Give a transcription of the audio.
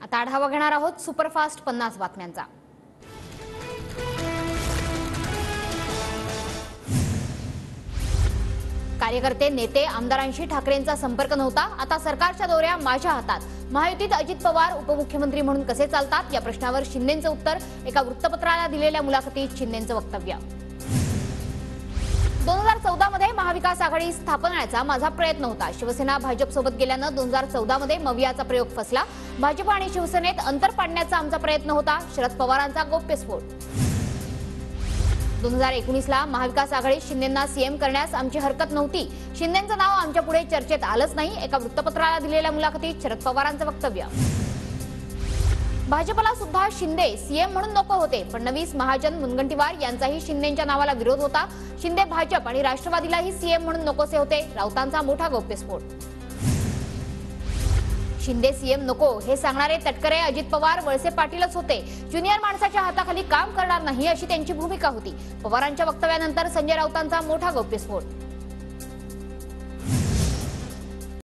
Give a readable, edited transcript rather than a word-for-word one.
आता आढावा घेणार आहोत सुपरफास्ट 50 बातम्यांचा। कार्यकर्ते नेते आमदारांशी ठाकरेंचा संपर्क नव्हता, आता सरकारच्या दोऱ्या माझ्या हातात। महायुतीत अजित पवार उपमुख्यमंत्री म्हणून कसे चालतात या प्रश्नावर शिंदेंचं उत्तर, एका वृत्तपत्राला दिलेल्या मुलाखतीत शिंदेंचं वक्तव्य। 2014 मध्ये महाविकास आघाडी स्थापण्याचा माझा प्रयत्न होता। शिवसेना भाजप सोबत गेल्यानं 2014 मध्ये मवियाचा प्रयोग फसला। भाजप आणि शिवसेनेत अंतर पाडण्याचा आमचा प्रयत्न होता। शरद पवारांचा गौप्यस्फोट। 2019 ला महाविकास आघाडीत शिंदेंना सीएम करण्यास आमची हरकत नव्हती। शिंदेंचं नाव आमच्या पुढे चर्चेत आलंच नाही, एका वृत्तपत्राला दिलेल्या मुलाखतीत शरद पवारांचं वक्तव्य। भाजपला सुद्धा शिंदे सीएम म्हणून नको होते। फडणवीस, महाजन, मुनगंटीवार यांचाही शिंदेंच्या नावाला विरोध होता। शिंदे भाजप आणि राष्ट्रवादीलाही सीएम म्हणून नकोसे होते। राऊतांचा मोठा गौप्यस्फोट। शिंदे सीएम नको हे सांगणारे तटकरे अजित पवार, वळसे पाटीलच होते। ज्युनियर माणसाच्या हाताखाली काम करणार नाही अशी त्यांची भूमिका होती। पवारांच्या वक्तव्यानंतर संजय राऊतांचा मोठा गौप्यस्फोट।